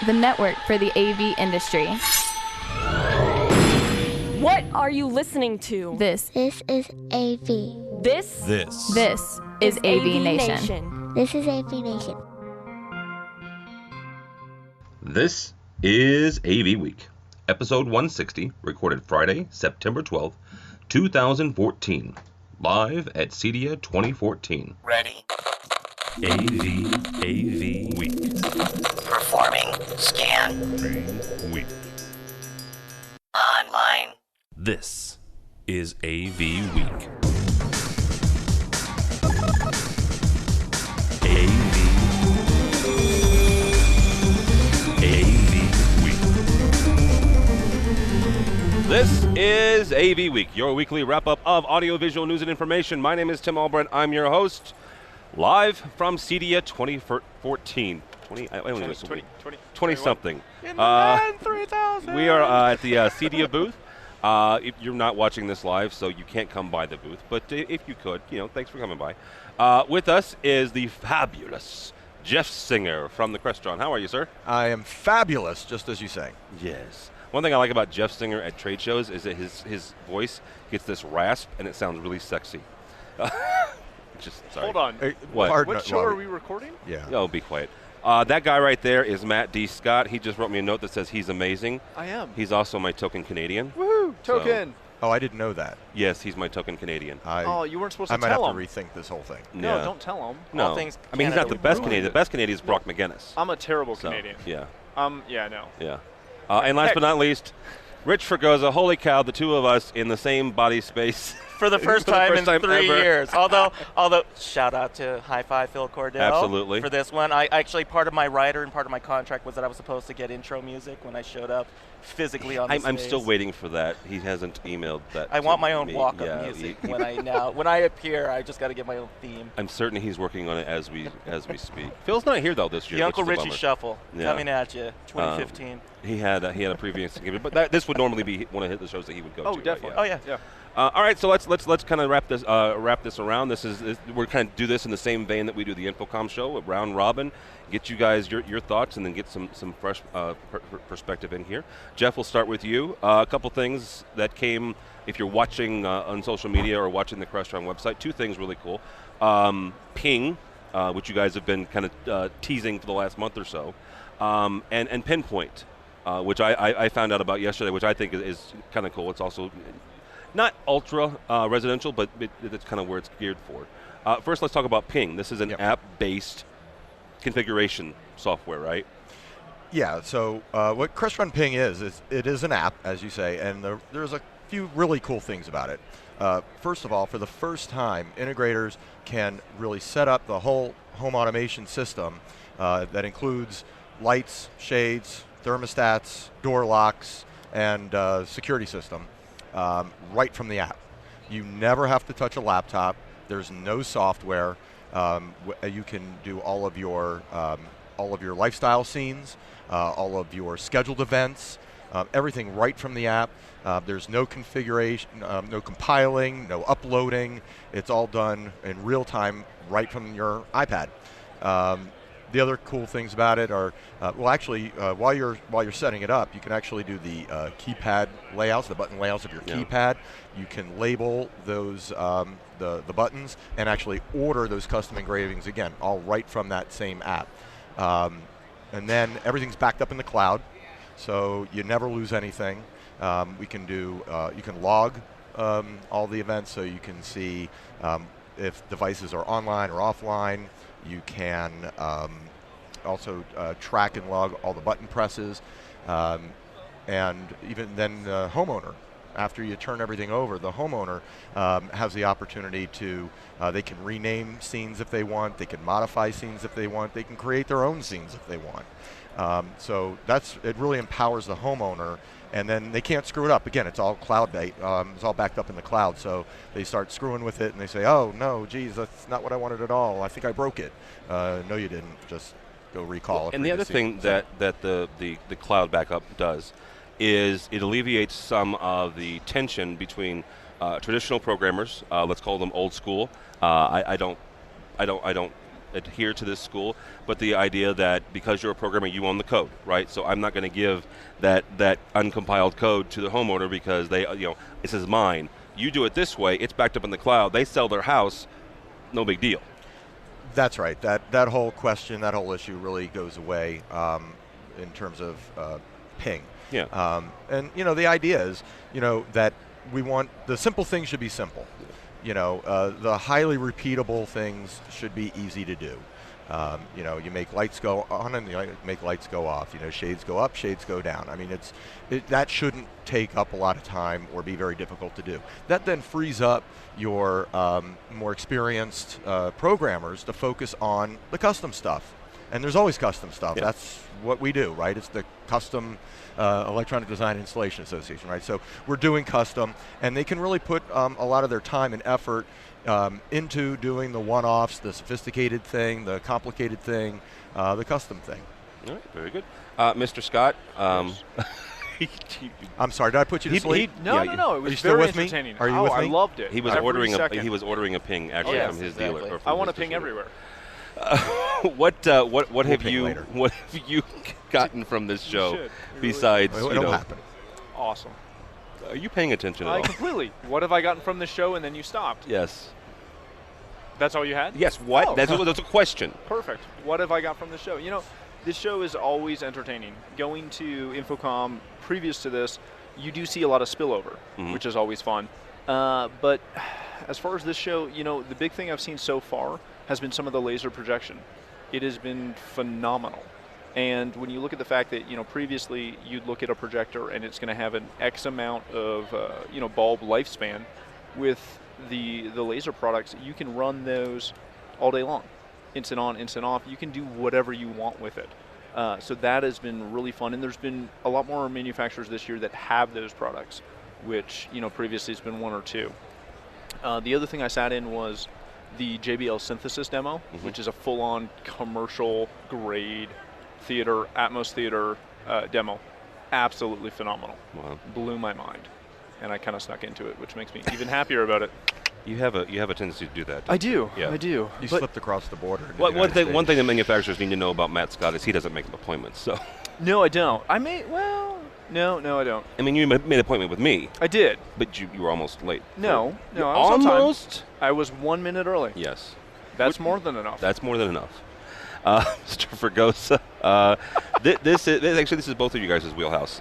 the network for the AV industry. What are you listening to? This is AV. This is AVNation. This is AVNation. This is AVWeek, episode 160, recorded Friday, September 12th, 2014, live at CEDIA 2014. Ready. AVWeek. Performing. Scan. Week. Online. This is AVWeek. This is AV Week, your weekly wrap-up of audiovisual news and information. My name is Tim Albright. I'm your host, live from CEDIA 2014. 20-something. We are at the CEDIA booth. If you're not watching this live, so you can't come by the booth, but if you could, thanks for coming by. With us is the fabulous Jeff Singer from the Crestron. How are you, sir? I am fabulous, just as you say. Yes. One thing I like about Jeff Singer at trade shows is that his voice gets this rasp, and it sounds really sexy. Sorry. Hold on. What show are we recording? Yeah. Oh, be quiet. That guy right there is Matt D. Scott. He just wrote me a note that says he's amazing. I am. He's also my token Canadian. Woohoo! Token! Oh, I didn't know that. Yes, he's my token Canadian. You weren't supposed to tell him. I might have to rethink this whole thing. No, don't tell him. No. He's not the best Canadian. The best Canadian is Brock McGinnis. I'm a terrible Canadian. Yeah. Yeah, no. Yeah. And last but not least, Rich Fregosa. Holy cow, the two of us in the same body space. For the first time in 3 ever. years. Although, shout out to High Five Phil Cordell. Absolutely. For this one. I actually, part of my rider and part of my contract was that I was supposed to get intro music when I showed up physically on the I'm space. still waiting for that. He hasn't emailed that. I want my own me. walk-up music when I appear. I just got to get my own theme. I'm certain he's working on it as we speak. Phil's not here though this year. The Uncle which is a Richie bummer. Shuffle coming at you, 2015. He had a previous game, but this would normally be one of the shows that he would go to. Oh, definitely. Right? Yeah. All right, so let's kind of wrap this around. We're kind of do this in the same vein that we do the Infocom show, round robin. Get you guys your thoughts, and then get some fresh perspective in here. Jeff, we'll start with you. A couple things that came if you're watching on social media or watching the Crestron website. Two things really cool. Ping, which you guys have been kind of teasing for the last month or so, and Pinpoint, which I found out about yesterday, which I think is kind of cool. It's also not ultra residential, but that's kind of where it's geared for. First, let's talk about Ping. This is an app-based configuration software, right? Yeah, so what Crestron Ping is it is an app, as you say, and there's a few really cool things about it. First of all, for the first time, integrators can really set up the whole home automation system that includes lights, shades, thermostats, door locks, and security system right from the app. You never have to touch a laptop. There's no software. You can do all of your lifestyle scenes, all of your scheduled events, everything right from the app. There's no configuration, no compiling, no uploading. It's all done in real time right from your iPad. The other cool things about it are, while you're setting it up, you can actually do the keypad layouts, the button layouts of your keypad. You can label those the buttons and actually order those custom engravings again, all right from that same app. And then everything's backed up in the cloud, so you never lose anything. You can log all the events, so you can see if devices are online or offline. You can also track and log all the button presses, and even then the homeowner, after you turn everything over, the homeowner has the opportunity to, they can rename scenes if they want, they can modify scenes if they want, they can create their own scenes if they want. So it really empowers the homeowner, and then they can't screw it up. Again, it's all cloud-based, it's all backed up in the cloud, so they start screwing with it and they say, oh no, geez, that's not what I wanted at all. I think I broke it. No, you didn't. Just go recall it. And the other thing that the cloud backup does is it alleviates some of the tension between traditional programmers. Let's call them old school. I don't adhere to this school, but the idea that because you're a programmer, you own the code, right? So I'm not going to give that uncompiled code to the homeowner because this is mine. You do it this way, it's backed up in the cloud. They sell their house, no big deal. That's right. That whole question, that whole issue really goes away in terms of ping. Yeah. And the idea is, that we want the simple things should be simple. The highly repeatable things should be easy to do. You make lights go on and you make lights go off. Shades go up, shades go down. I mean, that shouldn't take up a lot of time or be very difficult to do. That then frees up your more experienced programmers to focus on the custom stuff. And there's always custom stuff. Yeah. That's what we do, right? It's the Custom Electronic Design Installation Association, right? So we're doing custom, and they can really put a lot of their time and effort into doing the one-offs, the sophisticated thing, the complicated thing, the custom thing. All right, very good. Mr. Scott, I'm sorry, did I put you to sleep? No. It Are was you still very with me? entertaining. Are you with me? I loved it. he was Every ordering second. he was ordering a ping actually Yes, from his exactly. dealer. Or I from want a his ping distributor. everywhere. What have ping you later. what have you gotten from this show should. You besides It'll happen. Awesome. Are you paying attention at all? Completely. What have I gotten from the show and then you stopped? Yes. That's all you had? Yes. What? Oh. That's a question. Perfect. What have I got from the show? This show is always entertaining. Going to Infocom previous to this, you do see a lot of spillover, which is always fun. But as far as this show, the big thing I've seen so far has been some of the laser projection. It has been phenomenal. And when you look at the fact that, previously you'd look at a projector and it's going to have an X amount of, bulb lifespan, with the laser products, you can run those all day long. Instant on, instant off. You can do whatever you want with it. So that has been really fun. And there's been a lot more manufacturers this year that have those products, which, previously it's been one or two. The other thing I sat in was the JBL Synthesis demo, which is a full-on commercial grade theater, Atmos theater demo. Absolutely phenomenal. Wow. Blew my mind. And I kind of snuck into it, which makes me even happier about it. You have a tendency to do that. I do. Yeah. I do. You slipped across the border. into the One United thing States. that manufacturers need to know about Matt Scott is he doesn't make appointments. So. No, I don't. No, I don't. I mean, you made an appointment with me, I did. but you were almost late. No, I was almost. on time. I was 1 minute early. Yes. That's more than enough. That's more than enough. Mr. Fregosa, this is both of you guys' wheelhouse.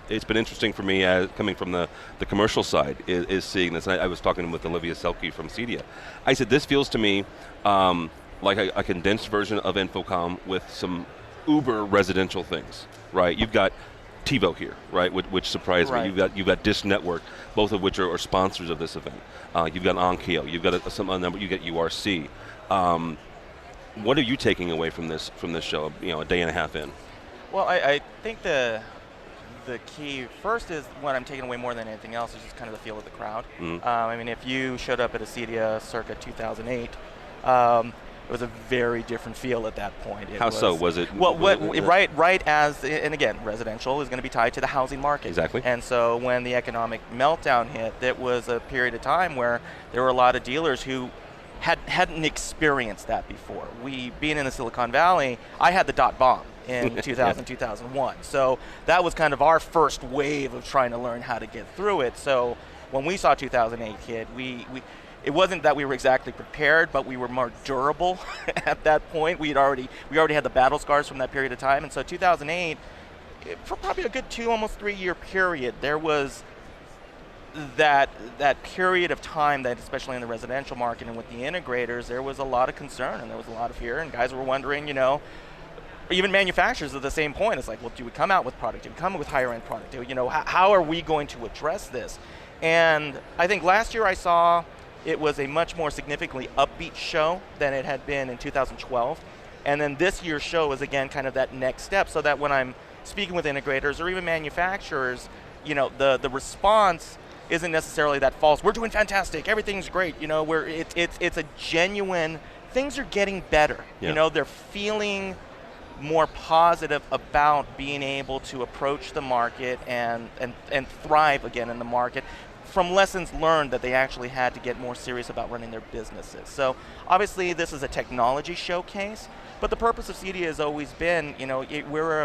It's been interesting for me coming from the commercial side is seeing this. I was talking with Olivia Selke from CEDIA. I said this feels to me like a condensed version of Infocom with some uber residential things, right? You've got TiVo here, right, which surprised me. You've got Dish Network, both of which are sponsors of this event. You've got Onkyo, you've got some other number, you get URC. What are you taking away from this show? A day and a half in. Well, I think the key first is what I'm taking away more than anything else is just kind of the feel of the crowd. I mean, if you showed up at a CEDIA circa 2008. It was a very different feel at that point. How so? Was it? Well, right as, and again, residential is going to be tied to the housing market. Exactly. And so when the economic meltdown hit, that was a period of time where there were a lot of dealers who hadn't experienced that before. Being in the Silicon Valley, I had the dot bomb in 2000, 2001. So that was kind of our first wave of trying to learn how to get through it. So when we saw 2008 hit, it wasn't that we were exactly prepared, but we were more durable at that point. We already had the battle scars from that period of time. And so 2008, for probably a good 2, almost 3 year period, there was that period of time that, especially in the residential market and with the integrators, there was a lot of concern and there was a lot of fear, and guys were wondering, even manufacturers at the same point, it's like, well, do we come out with product? Do we come with higher end product? How are we going to address this? And I think last year I saw it was a much more significantly upbeat show than it had been in 2012. And then this year's show is again kind of that next step, so that when I'm speaking with integrators or even manufacturers, the response isn't necessarily that false. We're doing fantastic, everything's great. It's a genuine, things are getting better. Yeah. They're feeling more positive about being able to approach the market and thrive again in the market, from lessons learned that they actually had to get more serious about running their businesses. So obviously this is a technology showcase, but the purpose of CEDIA has always been, we're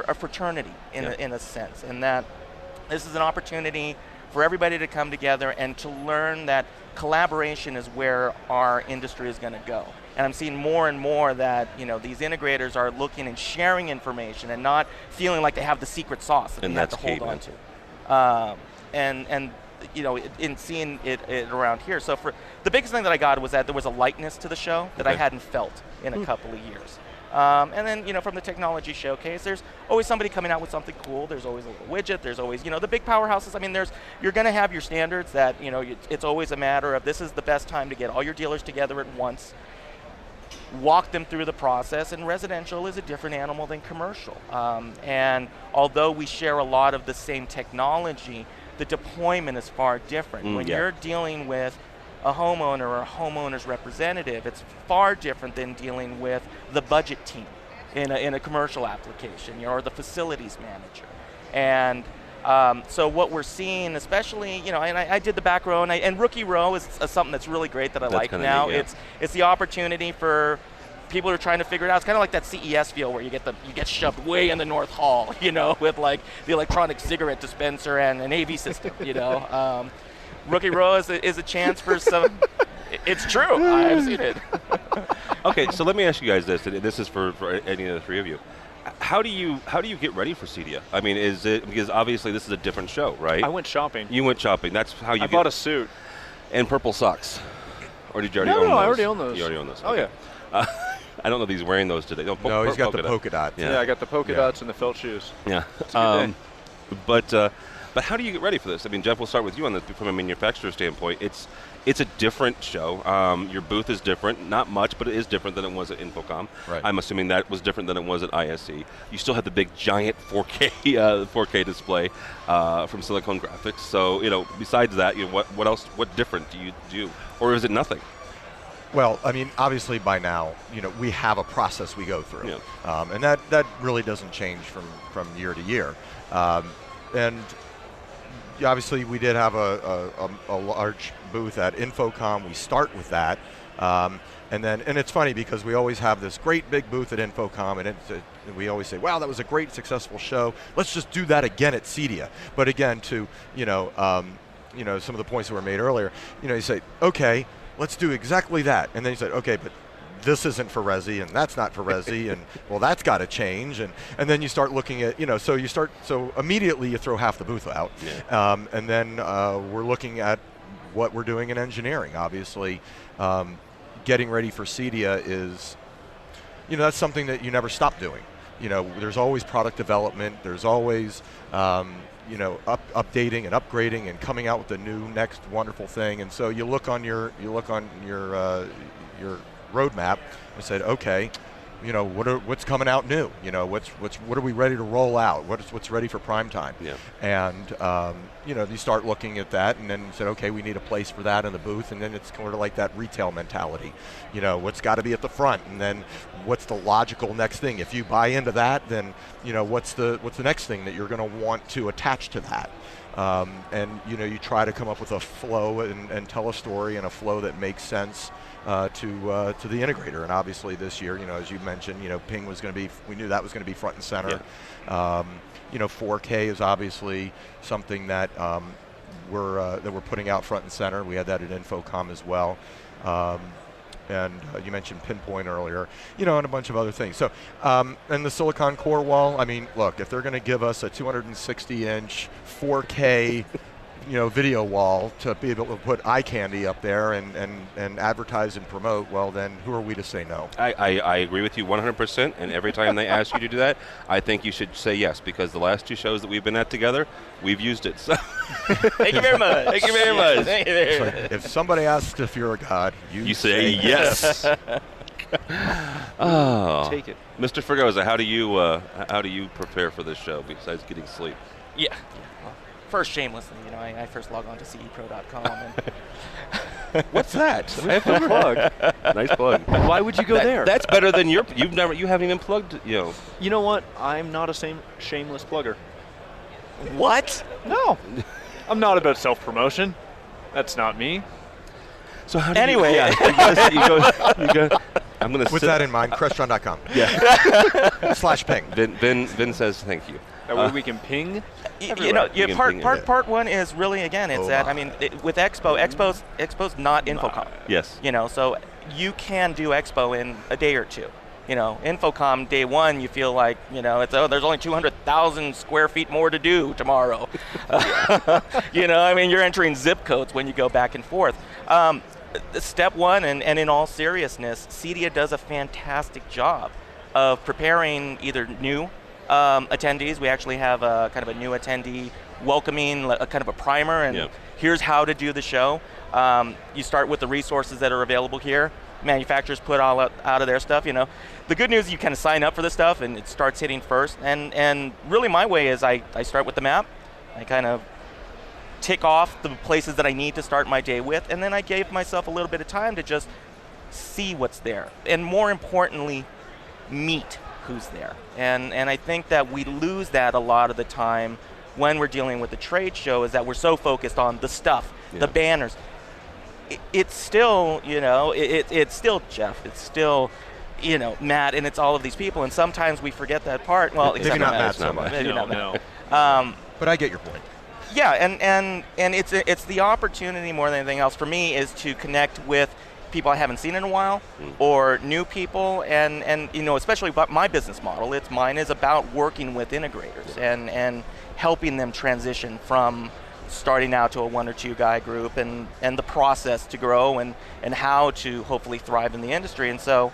a fraternity in a sense, in that this is an opportunity for everybody to come together and to learn that collaboration is where our industry is going to go. And I'm seeing more and more that these integrators are looking and sharing information and not feeling like they have the secret sauce that they have to hold on to. In seeing it around here. So for the biggest thing that I got was that there was a lightness to the show that I hadn't felt in a couple of years. And then, from the technology showcase, there's always somebody coming out with something cool. There's always a little widget. There's always, the big powerhouses. I mean, you're going to have your standards that, it's always a matter of this is the best time to get all your dealers together at once, walk them through the process, and residential is a different animal than commercial. And although we share a lot of the same technology, the deployment is far different. When you're dealing with a homeowner or a homeowner's representative, it's far different than dealing with the budget team in a commercial application, or the facilities manager. And so what we're seeing, especially, and I did the back row, and rookie row is something that's really great that I like now. Neat, It's the opportunity for people who are trying to figure it out. It's kind of like that CES feel where you get shoved way in the North Hall, with like the electronic cigarette dispenser and an AV system, Rookie row is a chance for some. It's true. I've seen it. Okay, so let me ask you guys this. And this is for any of the three of you. How do you get ready for CEDIA? I mean, is it because obviously this is a different show, right? I went shopping. You went shopping. That's how you. I bought a suit and purple socks. Or did you already own those? No, I already own those. You already own those. Oh okay. Yeah. I don't know if he's wearing those today. No, he's got the polka dots. Yeah, I got the polka dots and the felt shoes. Yeah. But how do you get ready for this? I mean, Jeff, we'll start with you on this from a manufacturer standpoint. It's a different show. Your booth is different, not much, but it is different than it was at Infocom. Right. I'm assuming that was different than it was at ISE. You still have the big giant 4K display from Silicon Graphics. So besides that, what else? What different do you do, or is it nothing? Well, I mean, obviously by now, we have a process we go through, and that really doesn't change from year to year. And obviously, we did have a large booth at Infocom. We start with that, and it's funny because we always have this great big booth at Infocom, and we always say, "Wow, that was a great, successful show. Let's just do that again at CEDIA." But again, to some of the points that were made earlier, you say, "Okay, let's do exactly that," and then you said, "Okay, but this isn't for Resi, and that's not for Resi, and well, that's got to change," and then you start looking at, so immediately you throw half the booth out, and then we're looking at what we're doing in engineering. Obviously, getting ready for CEDIA is, that's something that you never stop doing. There's always product development. There's always updating and upgrading and coming out with the new next wonderful thing. And so you look on your roadmap and said, okay, what's coming out new? What are we ready to roll out? What's ready for prime time? Yeah. And you start looking at that, and then you said, okay, we need a place for that in the booth, and then it's sort of like that retail mentality. What's got to be at the front, and then what's the logical next thing? If you buy into that, then what's the next thing that you're going to want to attach to that? And you try to come up with a flow and tell a story in a flow that makes sense to the integrator. And obviously this year, as you mentioned, ping was going to be, we knew that was going to be front and center. Yeah. 4K is obviously something that we're putting out front and center. We had that at Infocom as well. And you mentioned Pinpoint earlier, and a bunch of other things. So, and the silicon core wall, I mean, look, if they're going to give us a 260-inch 4K, video wall to be able to put eye candy up there and advertise and promote, well, then who are we to say no? I agree with you 100%, and every time they ask you to do that, I think you should say yes, because the last two shows that we've been at together, we've used it. So Thank you very much. Thank you very much. Thank you very much. If somebody asks if you're a god, you say yes. Oh, Take it. Mr. Fregosa, how do you prepare for this show besides getting sleep? Yeah. Well, first, shamelessly, I first log on to cepro.com. And What's that? I have to plug. Nice plug. Why would you go there? That's better than you haven't even plugged. You know what? I'm not a shameless plugger. what? No. I'm not about self-promotion. That's not me. So how do Anyway. you go, I'm going to With that in mind, crestron.com. Yeah. /ping. Vin says thank you. That way we can ping. Part one is really, again, it's that, I mean, with Expo's not Infocom. Yes. So you can do Expo in a day or two. Infocom day one, you feel like, it's there's only 200,000 square feet more to do tomorrow. You're entering zip codes when you go back and forth. Step one, and in all seriousness, CEDIA does a fantastic job of preparing either new attendees. We actually have a kind of a new attendee welcoming, a kind of a primer, and here's how to do the show. You start with the resources that are available here. Manufacturers put all out of their stuff. The good news is you kind of sign up for the stuff and it starts hitting first. And really my way is I start with the map. I kind of tick off the places that I need to start my day with, and then I gave myself a little bit of time to just see what's there, and more importantly, meet who's there. And I think that we lose that a lot of the time when we're dealing with the trade show, is that we're so focused on the stuff, the banners. It's still, it's still Jeff, it's still, Matt, and it's all of these people, and sometimes we forget that part. Well, maybe not Matt so much. Maybe not Matt. But I get your point. Yeah, and it's the opportunity more than anything else for me is to connect with people I haven't seen in a while, or new people, and especially about my business model. Mine is about working with integrators and helping them transition from starting out to a 1 or 2 guy group, and the process to grow and how to hopefully thrive in the industry. And so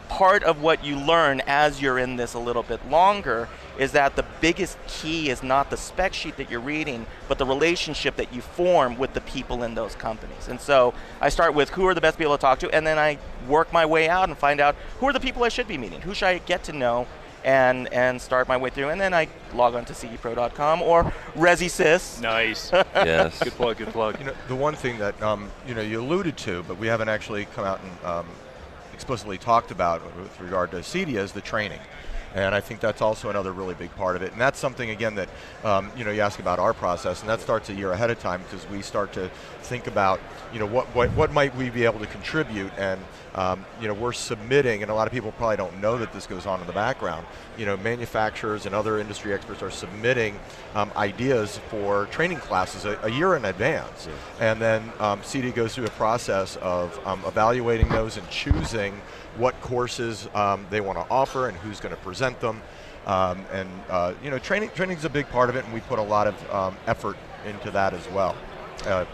part of what you learn as you're in this a little bit longer is that the biggest key is not the spec sheet that you're reading, but the relationship that you form with the people in those companies. And so I start with who are the best people to talk to, and then I work my way out and find out who are the people I should be meeting, who should I get to know, and start my way through. And then I log on to cedpro.com or ResiSys. Nice. Yes. Good plug, good plug. The one thing that you alluded to, but we haven't actually come out and explicitly talked about with regard to CEDIA is the training. And I think that's also another really big part of it. And that's something, again, that you ask about our process, and that starts a year ahead of time, because we start to think about what might we be able to contribute. And we're submitting, and a lot of people probably don't know that this goes on in the background. Manufacturers and other industry experts are submitting ideas for training classes a year in advance. And then CEDIA goes through a process of evaluating those and choosing what courses they want to offer and who's going to present them. Training is a big part of it, and we put a lot of effort into that as well,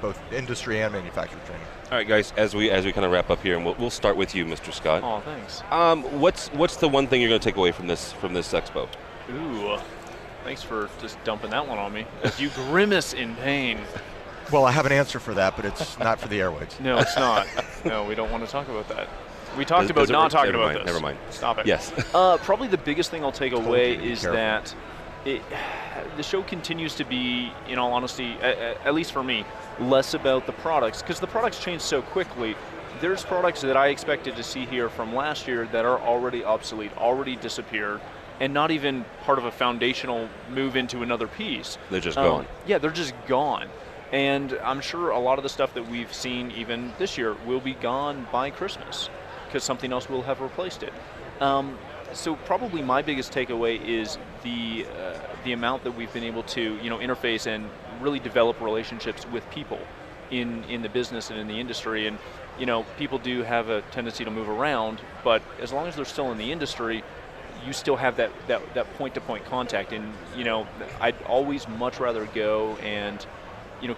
both industry and manufacturer training. All right, guys, as we kind of wrap up here, and we'll start with you, Mr. Scott. Oh, thanks. What's the one thing you're going to take away from this expo? Ooh, thanks for just dumping that one on me. As you grimace in pain. Well, I have an answer for that, but it's not for the airwaves. No, it's not. No, we don't want to talk about that. We talked about not talking about this. Never mind. Stop it. Yes. Probably the biggest thing I'll take away is that the show continues to be, in all honesty, at least for me, less about the products, because the products change so quickly. There's products that I expected to see here from last year that are already obsolete, already disappeared, and not even part of a foundational move into another piece. They're just gone. Yeah, they're just gone. And I'm sure a lot of the stuff that we've seen even this year will be gone by Christmas, because something else will have replaced it. So probably my biggest takeaway is the amount that we've been able to interface and really develop relationships with people in the business and in the industry. And people do have a tendency to move around, but as long as they're still in the industry, you still have that point-to-point contact. And I'd always much rather go and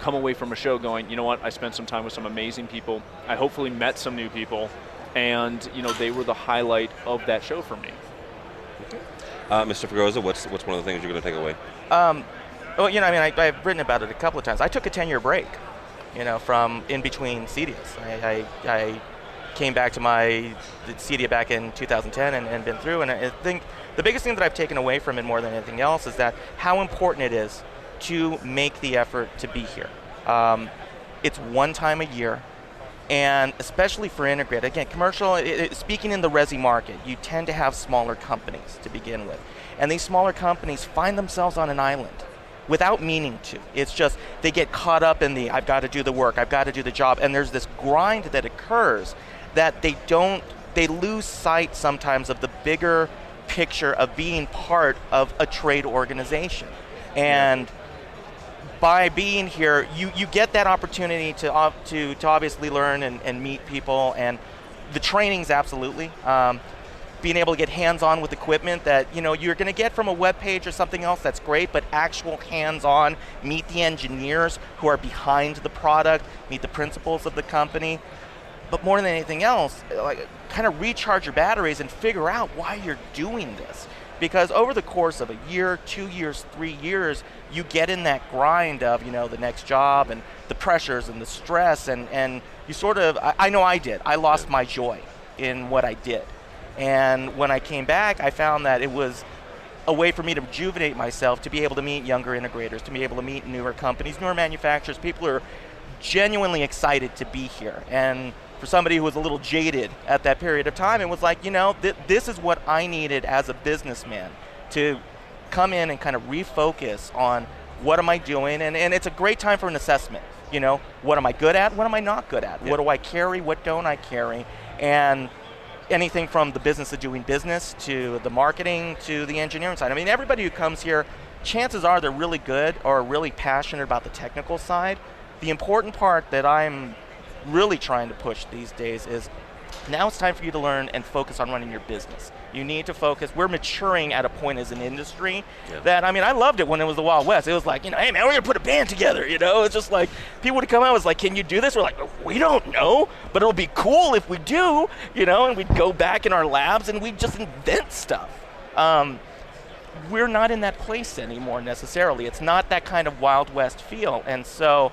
come away from a show going, I spent some time with some amazing people. I hopefully met some new people, and they were the highlight of that show for me. Mr. Fregosa, what's one of the things you're going to take away? I've written about it a couple of times. I took a 10-year break, from in between CEDIAs. I came back to my CEDIA back in 2010 and been through, and I think the biggest thing that I've taken away from it more than anything else is that how important it is to make the effort to be here. It's one time a year, and especially for integrated, again, commercial, speaking in the resi market, you tend to have smaller companies to begin with. And these smaller companies find themselves on an island. without meaning to. It's just they get caught up in the, I've got to do the work, I've got to do the job, and there's this grind that occurs that they lose sight sometimes of the bigger picture of being part of a trade organization. And by being here, you get that opportunity to obviously learn and meet people, and the trainings absolutely. Being able to get hands-on with equipment that you're going to get from a web page or something else, that's great, but actual hands-on, meet the engineers who are behind the product, meet the principals of the company. But more than anything else, like, kind of recharge your batteries and figure out why you're doing this. Because over the course of a year, 2 years, 3 years, you get in that grind of the next job and the pressures and the stress, and you sort of, I know I did, I lost my joy in what I did. And when I came back, I found that it was a way for me to rejuvenate myself, to be able to meet younger integrators, to be able to meet newer companies, newer manufacturers. People are genuinely excited to be here. And for somebody who was a little jaded at that period of time, it was like, this is what I needed as a businessman, to come in and kind of refocus on what am I doing. And it's a great time for an assessment. What am I good at? What am I not good at? Yeah. What do I carry? What don't I carry? And anything from the business of doing business to the marketing to the engineering side. I mean, everybody who comes here, chances are they're really good or really passionate about the technical side. The important part that I'm really trying to push these days is now it's time for you to learn and focus on running your business. You need to focus. We're maturing at a point as an industry that, I loved it when it was the Wild West. It was like, hey man, we're going to put a band together, It's just like, people would come out and was like, can you do this? We're like, we don't know, but it'll be cool if we do, and we'd go back in our labs and we'd just invent stuff. We're not in that place anymore necessarily. It's not that kind of Wild West feel. And so,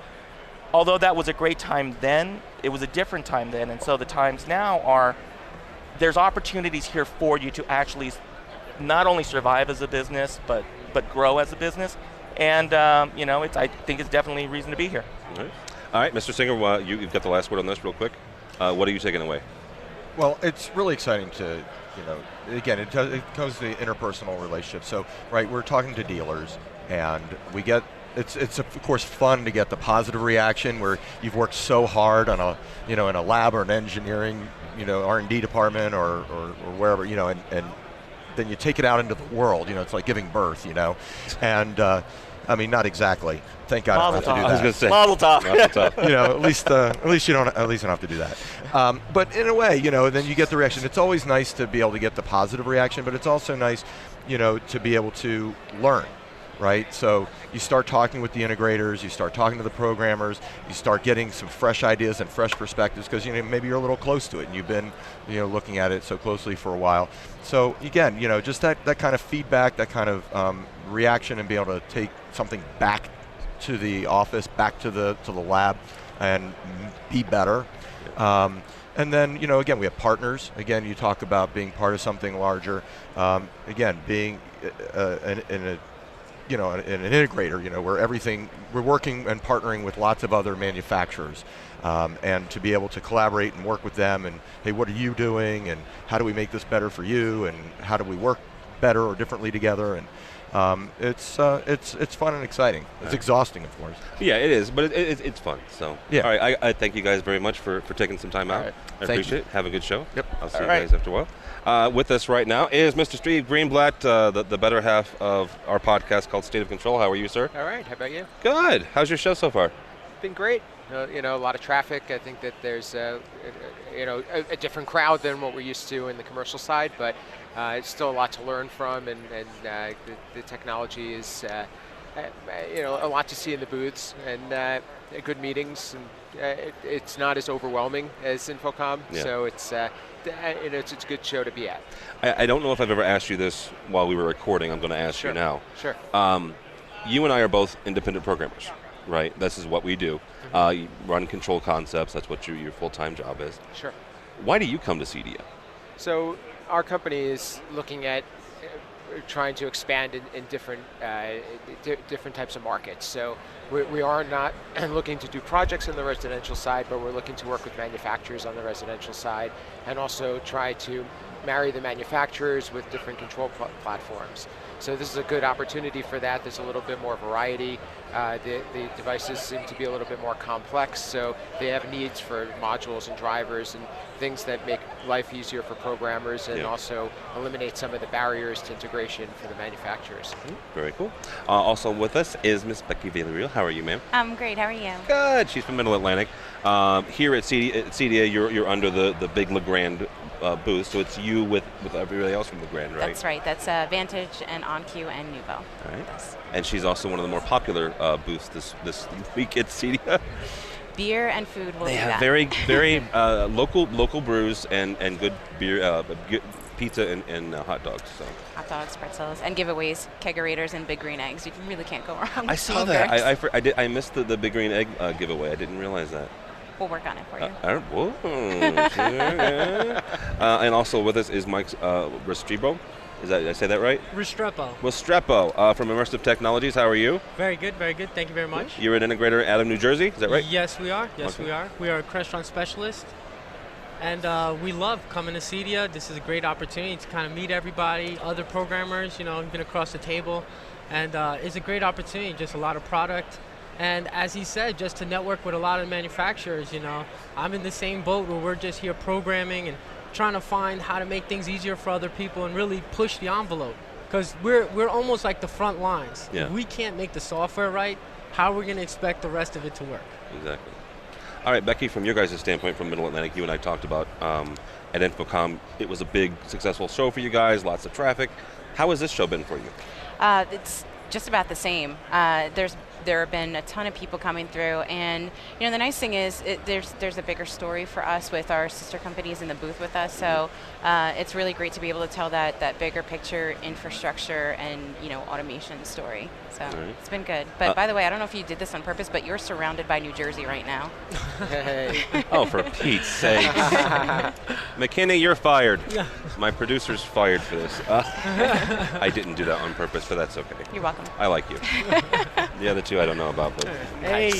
although that was a great time then, it was a different time then, and so the times now are, there's opportunities here for you to actually not only survive as a business, but grow as a business, and I think it's definitely a reason to be here. All right, Mr. Singer, you've got the last word on this real quick. What are you taking away? Well, it's really exciting to, again, it comes to the interpersonal relationship. So, right, we're talking to dealers, and we get, it's of course fun to get the positive reaction where you've worked so hard on a, in a lab or an engineering, R&D department or wherever, and then you take it out into the world, it's like giving birth, and not exactly. Thank God I don't have to do that. I was going to say. Mazel tov. At least you don't have to do that. But in a way, then you get the reaction. It's always nice to be able to get the positive reaction, but it's also nice, to be able to learn. Right, so you start talking with the integrators, you start talking to the programmers, you start getting some fresh ideas and fresh perspectives because maybe you're a little close to it and you've been looking at it so closely for a while. So again, just that kind of feedback, that kind of reaction, and be able to take something back to the office, back to the lab, and be better. And then again, we have partners. Again, you talk about being part of something larger. Again, being an integrator, where we're working and partnering with lots of other manufacturers, and to be able to collaborate and work with them, and hey, what are you doing, and how do we make this better for you, and how do we work better or differently together, and it's fun and exciting. It's exhausting, of course. Yeah, it is, but it's fun. So yeah. All right, I thank you guys very much for taking some time out. Right. I appreciate it. Have a good show. Yep. I'll see you guys after a while. With us right now is Mr. Steve Greenblatt, the better half of our podcast called State of Control. How are you, sir? All right. How about you? Good. How's your show so far? Been great. A lot of traffic. I think that there's a different crowd than what we're used to in the commercial side, but it's still a lot to learn from, and the technology is a lot to see in the booths, and good meetings, and it's not as overwhelming as Infocom, so it's a good show to be at. I don't know if I've ever asked you this while we were recording. I'm going to ask you now. Sure. You and I are both independent programmers, right? This is what we do. Mm-hmm. You run control concepts. That's what your full-time job is. Sure. Why do you come to CEDIA? So our company is looking at trying to expand in different types of markets. So we are not looking to do projects on the residential side, but we're looking to work with manufacturers on the residential side, and also try to marry the manufacturers with different control platforms. So this is a good opportunity for that. There's a little bit more variety. The devices seem to be a little bit more complex, so they have needs for modules and drivers and things that make life easier for programmers and also eliminate some of the barriers to integration for the manufacturers. Very cool. Also with us is Miss Becky Villareale. How are you, ma'am? I'm great. How are you? Good. She's from Middle Atlantic. Here at CEDIA, you're under the big LeGrand booth, so it's you with everybody else from LeGrand, right? That's right. That's Vantage and OnQ and Nuvo. All right. And she's also one of the more popular booths this week at CEDIA. Beer and food will They do have that. very local brews and good beer, good pizza and hot dogs. So. Hot dogs, pretzels, and giveaways, kegerators, and big green eggs. You really can't go wrong. I saw that. I missed the big green egg giveaway. I didn't realize that. We'll work on it for you. And also with us is Mike Restrepo. Did I say that right? Restrepo from Immersive Technologies. How are you? Very good, very good. Thank you very much. You're an integrator out of New Jersey, is that right? Yes, we are. Yes, we are. We are a restaurant specialist. And we love coming to CEDIA. This is a great opportunity to kind of meet everybody, other programmers, even across the table. And it's a great opportunity, just a lot of product. And as he said, just to network with a lot of manufacturers, I'm in the same boat where we're just here programming and trying to find how to make things easier for other people and really push the envelope. Because we're almost like the front lines. Yeah. If we can't make the software right, how are we going to expect the rest of it to work? Exactly. All right, Becky, from your guys' standpoint from Middle Atlantic, you and I talked about at InfoComm, it was a big, successful show for you guys, lots of traffic. How has this show been for you? It's just about the same. There have been a ton of people coming through, and the nice thing is there's a bigger story for us with our sister companies in the booth with us. So it's really great to be able to tell that bigger picture infrastructure and automation story. So It's been good. But by the way, I don't know if you did this on purpose, but you're surrounded by New Jersey right now. Oh, for Pete's sake. McKinney, you're fired. Yeah. My producer's fired for this. I didn't do that on purpose, but that's okay. You're welcome. I like you. The other two I don't know about, but Hey.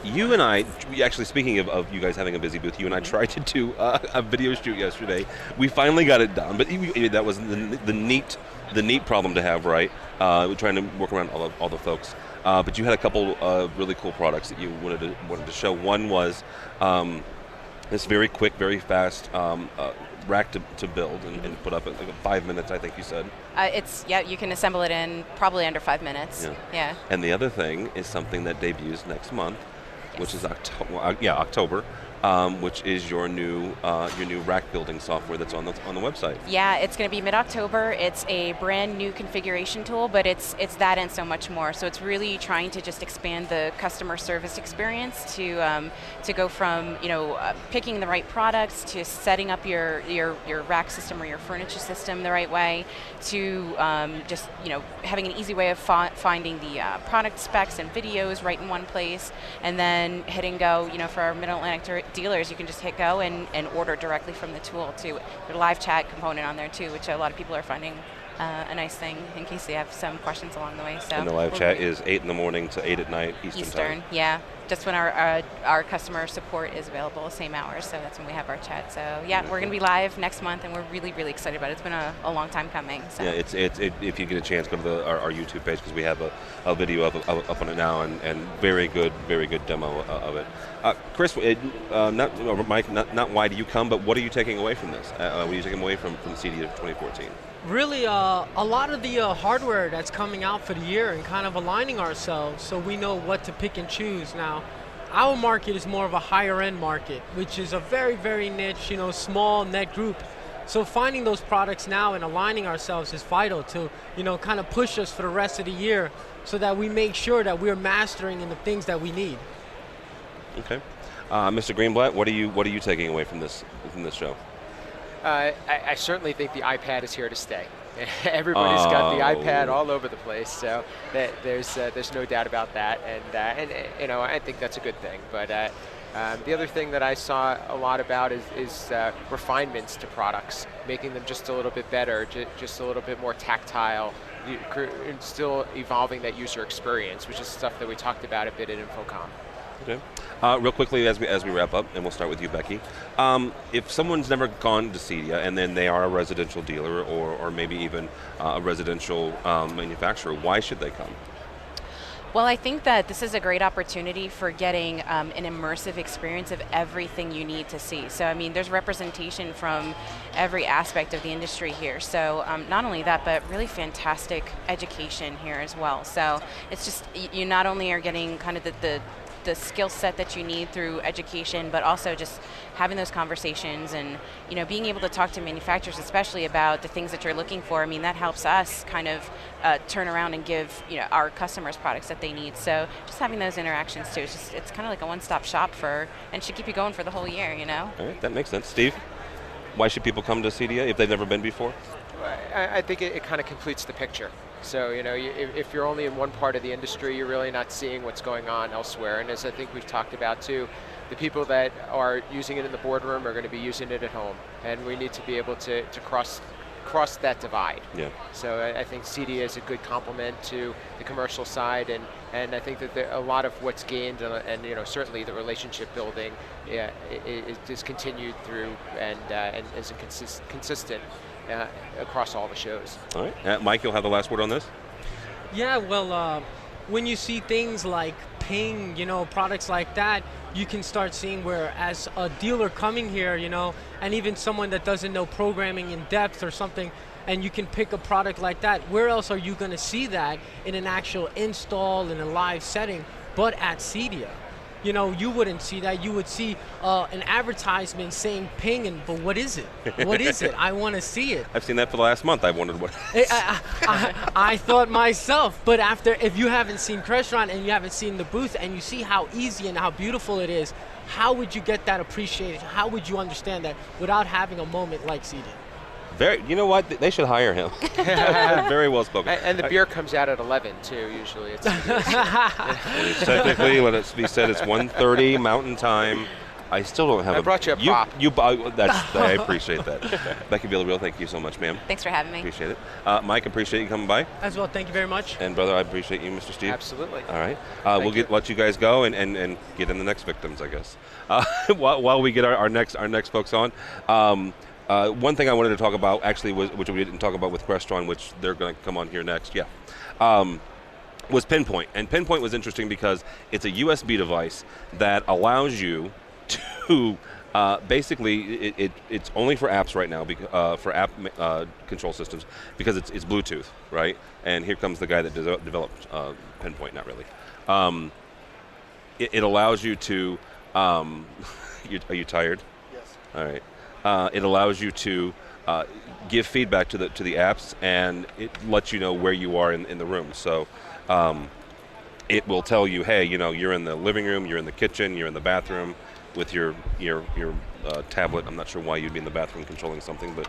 you and I, actually speaking of you guys having a busy booth, you and I tried to do a video shoot yesterday. We finally got it done, but that was the neat problem to have, right? We're trying to work around all the folks. But you had a couple really cool products that you wanted to show. One was this very quick, very fast rack to build and put up in like 5 minutes, I think you said. You can assemble it in probably under 5 minutes. Yeah. And the other thing is something that debuts next month, which is October, which is your new rack building software that's on the website. Yeah, it's going to be mid-October. It's a brand new configuration tool, but it's that and so much more. So it's really trying to just expand the customer service experience to go from picking the right products to setting up your rack system or your furniture system the right way to just having an easy way of finding the product specs and videos right in one place, and then hitting go. For our Middle Atlantic dealers, you can just hit go and order directly from the tool too. There's a live chat component on there too, which a lot of people are finding a nice thing in case they have some questions along the way. So and the live chat is 8 in the morning to 8 at night Eastern time. Yeah, just when our customer support is available, same hours. So that's when we have our chat. So yeah, we're going to be live next month, and we're really, really excited about it. It's been a long time coming. So. Yeah, it's if you get a chance, go to our YouTube page because we have a video up on it now, and very good demo of it. Chris, Mike, not why do you come, but what are you taking away from this? What are you taking away from CEDIA 2014? Really, a lot of the hardware that's coming out for the year and kind of aligning ourselves so we know what to pick and choose. Now, our market is more of a higher end market, which is a very, very niche, small net group. So finding those products now and aligning ourselves is vital to, kind of push us for the rest of the year so that we make sure that we're mastering in the things that we need. Okay. Mr. Greenblatt, what are you taking away from this show? I certainly think the iPad is here to stay. Everybody's got the iPad all over the place, so there's no doubt about that, and I think that's a good thing. But the other thing that I saw a lot about is refinements to products, making them just a little bit better, just a little bit more tactile, and still evolving that user experience, which is stuff that we talked about a bit at InfoComm. Okay. Real quickly, as we wrap up, and we'll start with you, Becky. If someone's never gone to CEDIA and then they are a residential dealer or maybe even a residential manufacturer, why should they come? Well, I think that this is a great opportunity for getting an immersive experience of everything you need to see. So, I mean, there's representation from every aspect of the industry here. So, not only that, but really fantastic education here as well. So, it's just, you not only are getting kind of the skill set that you need through education, but also just having those conversations and, you know, being able to talk to manufacturers, especially about the things that you're looking for. I mean, that helps us kind of turn around and give, you know, our customers products that they need. So just having those interactions too, it's kind of like a one-stop shop and should keep you going for the whole year, you know? All right, that makes sense. Steve, why should people come to CEDIA if they've never been before? I think it kind of completes the picture. So, you know, if you're only in one part of the industry, you're really not seeing what's going on elsewhere. And as I think we've talked about too, the people that are using it in the boardroom are going to be using it at home. And we need to be able to cross that divide. Yeah. So I think CEDIA is a good complement to the commercial side, and I think that a lot of what's gained and you know, certainly the relationship building is continued through and is consistent across all the shows. All right. Mike, you'll have the last word on this? Yeah, well, when you see things like Ping, you know, products like that, you can start seeing where as a dealer coming here, you know, and even someone that doesn't know programming in depth or something, and you can pick a product like that, where else are you going to see that in an actual install in a live setting but at CEDIA? You know, you wouldn't see that. You would see an advertisement saying Ping, but what is it? What is it? I want to see it. I've seen that for the last month. I've wondered what. I thought myself, but if you haven't seen Crestron and you haven't seen the booth and you see how easy and how beautiful it is, how would you get that appreciation? How would you understand that without having a moment like CEDIA? You know what? They should hire him. Very well spoken. And the beer comes out at 11 too. Usually, it's technically, let it be said, it's 1:30 Mountain Time. I still don't have. I brought you a pop. I appreciate that. Becky Villareale, thank you so much, ma'am. Thanks for having me. Appreciate it. Mike, appreciate you coming by. As well, thank you very much. And brother, I appreciate you, Mr. Steve. Absolutely. All right. We'll let you guys go and get in the next victims, I guess. While we get our next folks on. One thing I wanted to talk about, actually, which we didn't talk about with Crestron, which they're going to come on here next, was Pinpoint. And Pinpoint was interesting because it's a USB device that allows you to, basically, it's only for apps right now, for app control systems, because it's Bluetooth, right? And here comes the guy that developed Pinpoint, not really. It allows you to, are you tired? Yes. All right. It allows you to give feedback to the apps, and it lets you know where you are in the room. So it will tell you, hey, you know, you're in the living room, you're in the kitchen, you're in the bathroom with your tablet. I'm not sure why you'd be in the bathroom controlling something, but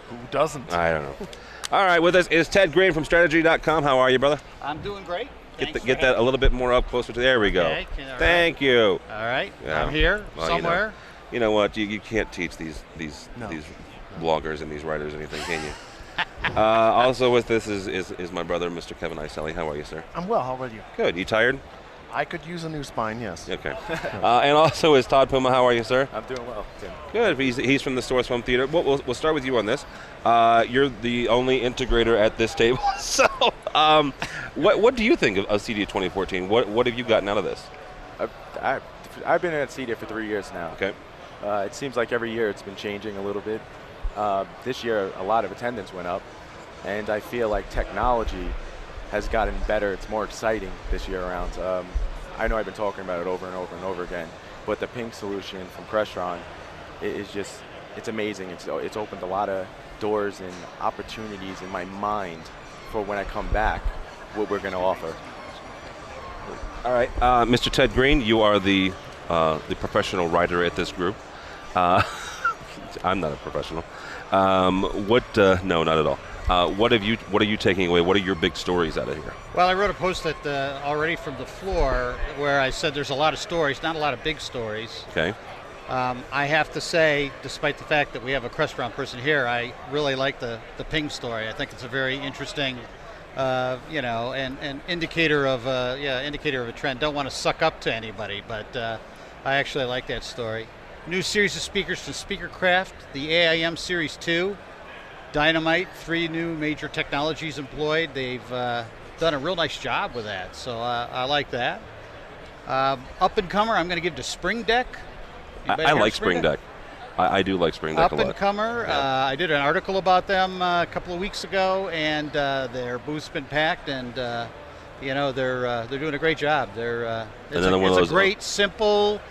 who doesn't? I don't know. All right, with us is Ted Green from Strategy.com. How are you, brother? I'm doing great. Get that a little bit more up closer to there. We go. Okay, Thank you. All right. Yeah. I'm here somewhere. You know what? You can't teach these bloggers and these writers anything, can you? Also with this is my brother, Mr. Kevin Iselli. How are you, sir? I'm well. How about you? Good. You tired? I could use a new spine, yes. Okay. And also is Todd Puma. How are you, sir? I'm doing well, Tim. Good. He's from the Source Film Theater. We'll start with you on this. You're the only integrator at this table. So what do you think of CEDIA 2014? What have you gotten out of this? I've been at CEDIA for 3 years now. Okay. It seems like every year it's been changing a little bit. This year, a lot of attendance went up, and I feel like technology has gotten better. It's more exciting this year around. I know I've been talking about it over and over and over again, but the Ping solution from Crestron is just, it's amazing. It's opened a lot of doors and opportunities in my mind for when I come back, what we're going to offer. All right, Mr. Ted Green, you are the professional writer at this group. I'm not a professional. No, not at all. What are you taking away? What are your big stories out of here? Well, I wrote a post already from the floor where I said there's a lot of stories, not a lot of big stories. Okay. I have to say, despite the fact that we have a Crestron person here, I really like the Ping story. I think it's a very interesting you know, and indicator of a trend. Don't want to suck up to anybody, but I actually like that story. New series of speakers from Speakercraft, the AIM Series 2, Dynamite, 3 new major technologies employed. They've done a real nice job with that, so I like that. Up and comer, I'm going to give to Spring Deck. I like Spring Deck. I do like Spring Deck a lot. Up and comer, I did an article about them a couple of weeks ago, and their booth's been packed, and you know, they're doing a great job. It's a great, simple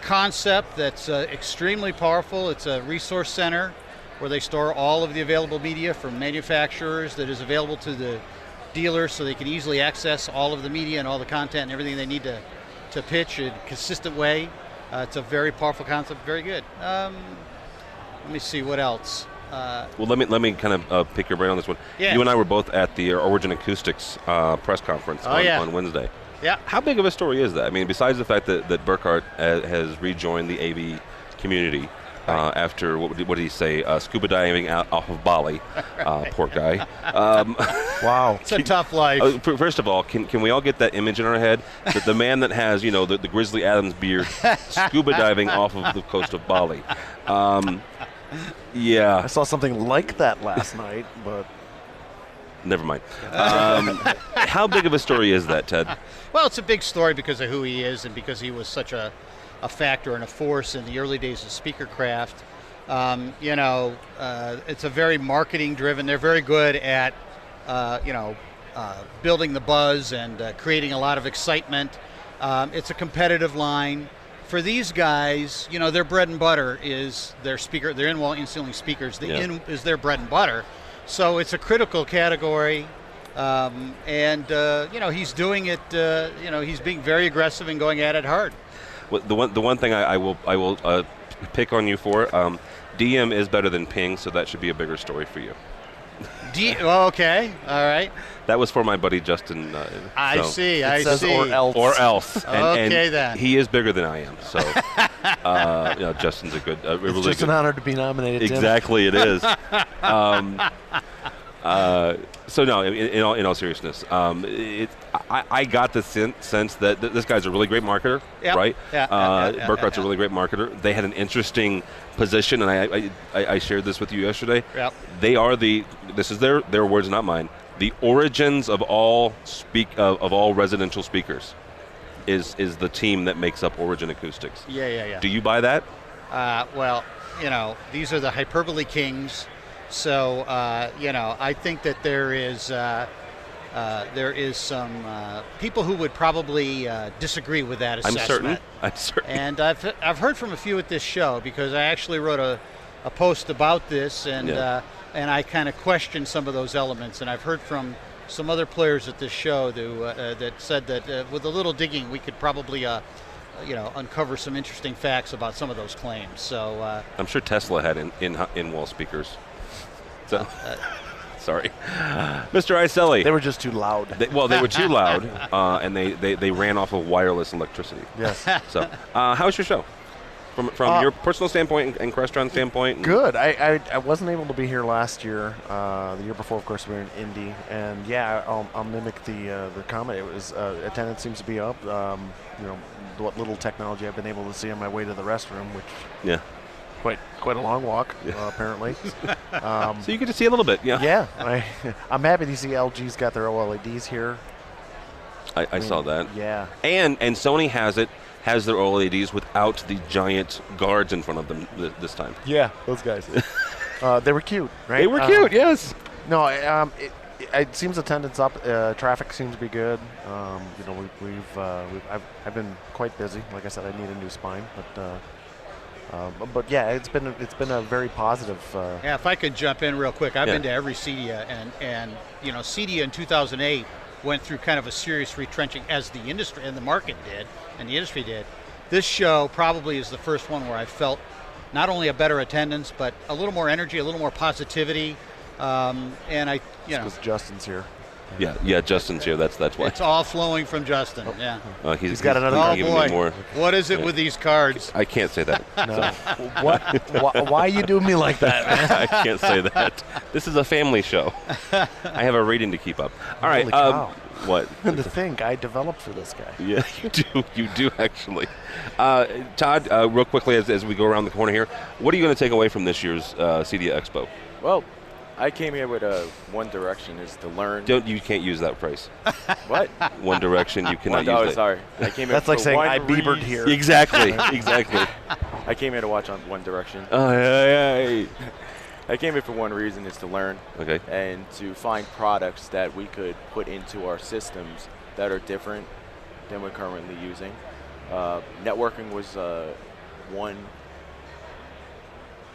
concept that's extremely powerful. It's a resource center where they store all of the available media from manufacturers that is available to the dealers, so they can easily access all of the media and all the content and everything they need to pitch in a consistent way. It's a very powerful concept, very good. Let me see what else. Well, let me kind of pick your brain on this one. Yeah. You and I were both at the Origin Acoustics press conference on Wednesday. Yeah. How big of a story is that? I mean, besides the fact that Burkhardt has rejoined the AV community after, what did he say, scuba diving off of Bali. Poor guy. Wow. It's a tough life. First of all, can we all get that image in our head? That the man that has, you know, the Grizzly Adams beard scuba diving off of the coast of Bali. Yeah. I saw something like that last night, but... Never mind. How big of a story is that, Ted? Well, it's a big story because of who he is and because he was such a factor and a force in the early days of Speakercraft. You know, it's a very marketing-driven. They're very good at, you know, building the buzz and creating a lot of excitement. It's a competitive line. For these guys, you know, their bread and butter is their speaker. Their in-wall in-ceiling speakers. The in is their bread and butter. So it's a critical category. And, you know, he's doing it, you know, he's being very aggressive and going at it hard. Well, the one thing I will pick on you for, DM is better than ping, so that should be a bigger story for you. Okay, all right. That was for my buddy Justin. I see. Or else. Or else. Okay, and then. He is bigger than I am, so you know, Justin's a good. It's just an honor to be nominated. Exactly, Tim. It is. So no, in all seriousness, I got the sense that this guy's a really great marketer, right? Burkhardt's a really great marketer. They had an interesting position, and I shared this with you yesterday. Yep. They are this is their words, not mine. The origins of all residential speakers is the team that makes up Origin Acoustics. Yeah. Do you buy that? Well, you know, these are the hyperbole kings. So, you know, I think that there is some people who would probably disagree with that assessment. I'm certain. And I've heard from a few at this show because I actually wrote a post about this, and I kind of questioned some of those elements. And I've heard from some other players at this show that said that with a little digging we could probably you know, uncover some interesting facts about some of those claims. So I'm sure Tesla had in-wall speakers. So, sorry, Mr. Iselli. They were just too loud. They were too loud, and they ran off of wireless electricity. Yes. So, how's your show? From your personal standpoint and Crestron standpoint? Good. I wasn't able to be here last year. The year before, of course, we were in Indy, and yeah, I'll mimic the comment. It was attendance seems to be up. You know, what little technology I've been able to see on my way to the restroom, which quite a long walk, apparently. So you get to see a little bit, Yeah, I'm happy to see LG's got their OLEDs here. I saw that. Yeah. And Sony has their OLEDs without the giant guards in front of them this time. Yeah, those guys. They were cute, right? They were cute, yes. No, it seems attendance up. Traffic seems to be good. You know, I've been quite busy. Like I said, I need a new spine, but yeah, it's been a very positive. Yeah, if I could jump in real quick, I've been to every CEDIA, and you know, CEDIA in 2008 went through kind of a serious retrenching, as the industry and the market did, and the industry did. This show probably is the first one where I felt not only a better attendance, but a little more energy, a little more positivity, and I, you know, because Justin's here. Yeah, Justin's here. That's why. It's all flowing from Justin. Yeah. He's got another. Oh giving boy, me more. what is it with these cards? I can't say that. No. Why you do me like that, man? I can't say that. This is a family show. I have a rating to keep up. All right. Holy cow. What? To think I developed for this guy. Yeah, you do. You do actually. Todd, real quickly as we go around the corner here, what are you going to take away from this year's CEDIA Expo? Well, I came here with one direction is to learn. You can't use that phrase. What? One direction, you cannot use Oh, that. sorry. I came here That's like for saying one I Biebered here. Exactly. Exactly. I came here to watch on One Direction. Oh, yeah. I came here for one reason, is to learn. Okay. And to find products that we could put into our systems that are different than we're currently using. Networking was one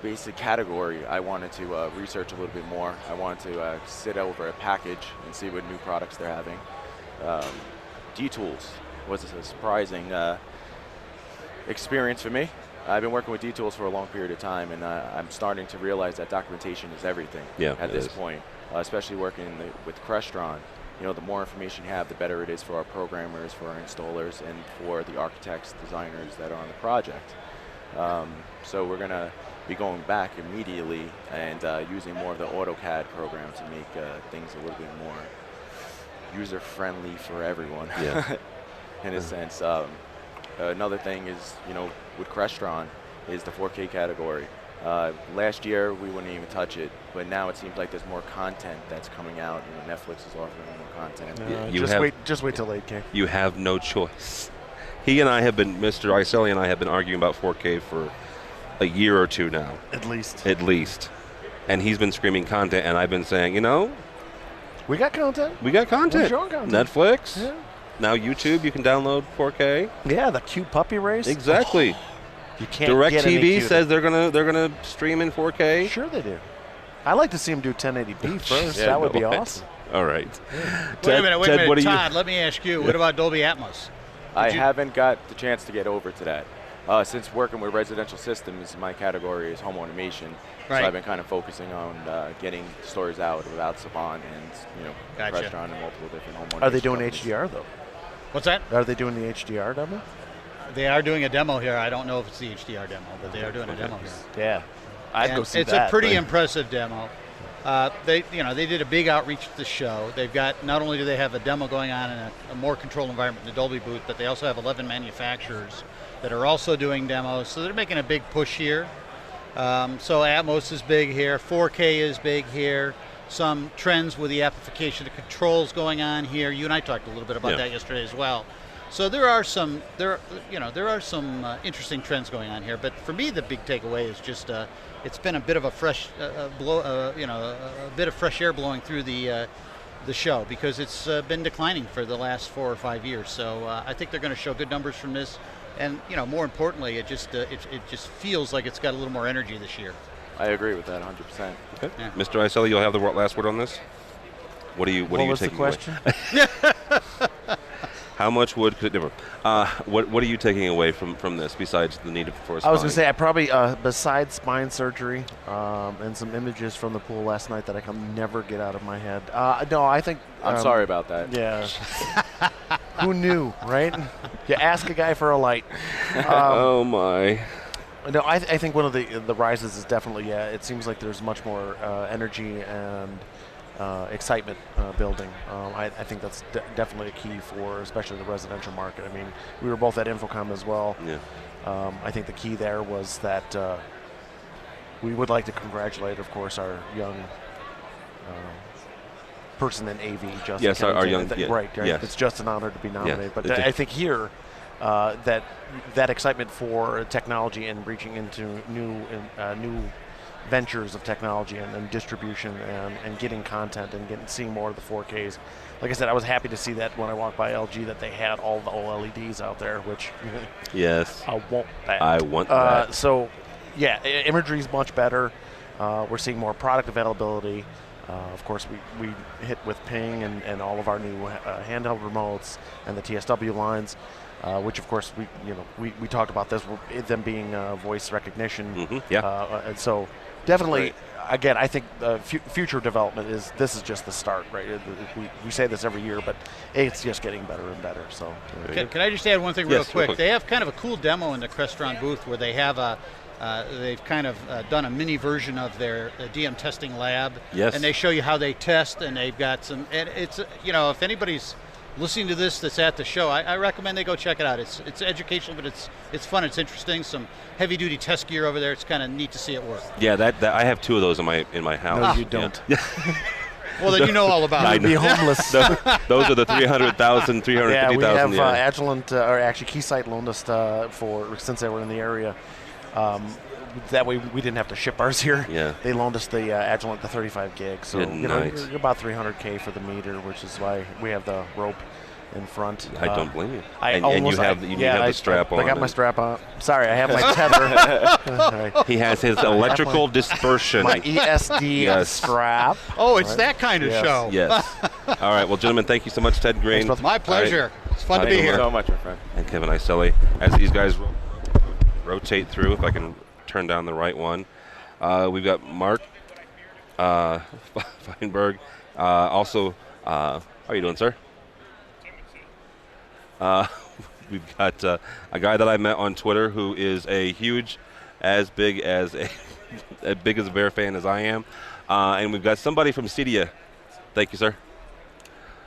basic category I wanted to research a little bit more. I wanted to sit over a package and see what new products they're having. D-Tools was a surprising experience for me. I've been working with D-Tools for a long period of time, and I'm starting to realize that documentation is everything at this point, especially working with Crestron. You know, the more information you have, the better it is for our programmers, for our installers, and for the architects, designers that are on the project. So we're going to be going back immediately and using more of the AutoCAD program to make things a little bit more user-friendly for everyone, in a sense. Another thing is, you know, with Crestron is the 4K category. Last year we wouldn't even touch it, but now it seems like there's more content that's coming out. You know, Netflix is offering more content. Just wait till 8K. You have no choice. He and I have been, Mr. Iselli and I have been arguing about 4K for a year or two now. At least. At least. And he's been screaming content, and I've been saying, you know, we got content. We got content. We're showing content. Netflix. Yeah. Now YouTube, you can download 4K. Yeah, the cute puppy race. Exactly. You can't. DirecTV says they're gonna stream in 4K. Sure they do. I like to see them do 1080p first. Yeah, that would be awesome. All right. Yeah. Ted, wait a minute, what Todd. Let me ask you. What about Dolby Atmos? I haven't got the chance to get over to that. Since working with residential systems, my category is home automation. Right. So I've been kind of focusing on getting stories out about Savant and Crestron and multiple different home automation. Are they doing companies. HDR though? What's that? Are they doing the HDR demo? They are doing a demo here. I don't know if it's the HDR demo, but they are doing a demo here. Yeah, I'd go see it's that. It's a pretty impressive demo. They did a big outreach to the show. They've got, not only do they have a demo going on in a more controlled environment in the Dolby booth, but they also have 11 manufacturers that are also doing demos. So they're making a big push here. So Atmos is big here. 4K is big here. Some trends with the amplification of controls going on here. You and I talked a little bit about that yesterday as well. So there are some interesting trends going on here. But for me, the big takeaway is just it's been a bit of a fresh a bit of fresh air blowing through the show, because it's been declining for the last 4 or 5 years. So I think they're going to show good numbers from this, and more importantly, it just feels like it's got a little more energy this year. I agree with that 100%. Okay. Yeah. Mr. Iselli, you'll have the last word on this. What are you taking away? How much wood could it never? What are you taking away from this besides the need for a spine? I was going to say, I probably, besides spine surgery and some images from the pool last night that I can never get out of my head. No, I think... I'm sorry about that. Yeah. Who knew, right? You ask a guy for a light. Oh, my. No, I think one of the rises is definitely, it seems like there's much more energy and excitement building. I think that's definitely a key for especially the residential market. I mean, we were both at Infocom as well. Yeah. I think the key there was that we would like to congratulate, of course, our young person in AV, Justin. Yes, our young, right. Yes. It's just an honor to be nominated. Yes. But I think here, that excitement for technology and reaching into new ventures of technology and distribution and getting content and seeing more of the 4Ks. Like I said, I was happy to see that when I walked by LG that they had all the OLEDs out there, which yes, I want that. I want that. So, yeah, imagery is much better. We're seeing more product availability. Of course, we hit with Ping and all of our new handheld remotes and the TSW lines. Which, of course, we talked about this, them being voice recognition. Mm-hmm. Yeah. And so definitely. Again, I think the future development this is just the start, right? We say this every year, but it's just getting better and better. So, can I just add one thing real quick? They have kind of a cool demo in the Crestron booth where they have they've kind of done a mini version of their DM testing lab. Yes. And they show you how they test, and they've got some. And it's if anybody's listening to this that's at the show, I recommend they go check it out. It's educational, but it's fun. It's interesting. Some heavy duty test gear over there. It's kind of neat to see it work. Yeah, that I have 2 of those in my house. No, you don't. Yeah. Well, then you know all about it. You'd be homeless. Those are the 300,000, 350,000. Yeah, we have Agilent, or actually Keysight loaned us since they were in the area. That way we didn't have to ship ours here. Yeah. They loaned us the Agilent, the 35 gig. So nice. You're about $300K for the meter, which is why we have the rope in front. I don't blame you. And you have the strap on. I got my strap on. Sorry, I have my tether. He has his electrical dispersion. My ESD strap. Oh, it's that kind of show. Yes. All right. Well, gentlemen, thank you so much, Ted Green. My pleasure. Right. It's fun to be here. Thank you so much, my friend. And Kevin Iselli. As these guys rotate through, if I can turn down the right one, we've got Mark Feinberg. Also, how are you doing, sir? We've got a guy that I met on Twitter who is a huge, as big as a Bear fan as I am, and we've got somebody from CEDIA. Thank you, sir.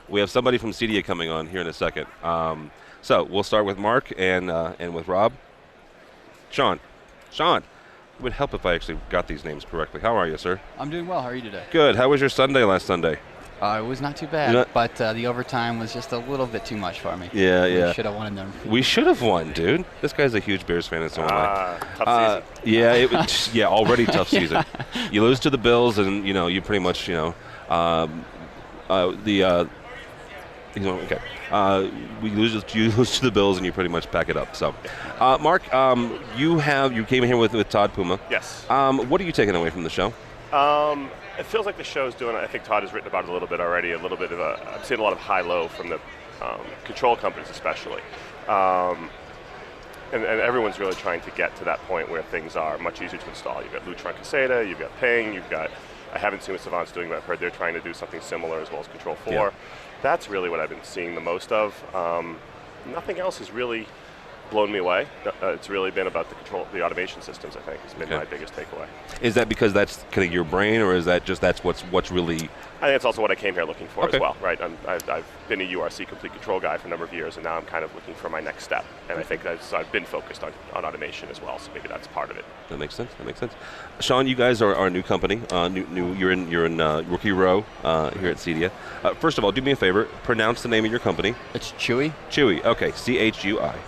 We have somebody from CEDIA coming on here in a second. So we'll start with Mark and with Rob. Sean, it would help if I actually got these names correctly. How are you, sir? I'm doing well. How are you today? Good. How was your Sunday last Sunday? It was not too bad, but the overtime was just a little bit too much for me. Yeah. We should have won in them. We should have won, dude. This guy's a huge Bears fan, and so am I. Tough season. Yeah, it was. Yeah, already tough season. You lose to the Bills, and you pretty much we lose to the Bills, and you pretty much pack it up. So, Mark, you came here with Todd Puma. Yes. What are you taking away from the show? It feels like the show's doing, I think Todd has written about it a little bit already, I'm seeing a lot of high-low from the control companies especially. And everyone's really trying to get to that point where things are much easier to install. You've got Lutron Caseta, you've got Ping, I haven't seen what Savant's doing, but I've heard they're trying to do something similar as well as Control 4. Yeah. That's really what I've been seeing the most of. Nothing else has really blown me away. It's really been about the automation systems, I think, has been my biggest takeaway. Is that because that's kind of your brain, or is that just that's what's really... I think it's also what I came here looking for as well, right? I've been a URC complete control guy for a number of years, and now I'm kind of looking for my next step. And I think I've been focused on automation as well, so maybe that's part of it. That makes sense. Sean, you guys are a new company. You're in rookie row here at CEDIA. First of all, do me a favor. Pronounce the name of your company. It's Chewy. Chewy. Okay, CHUI.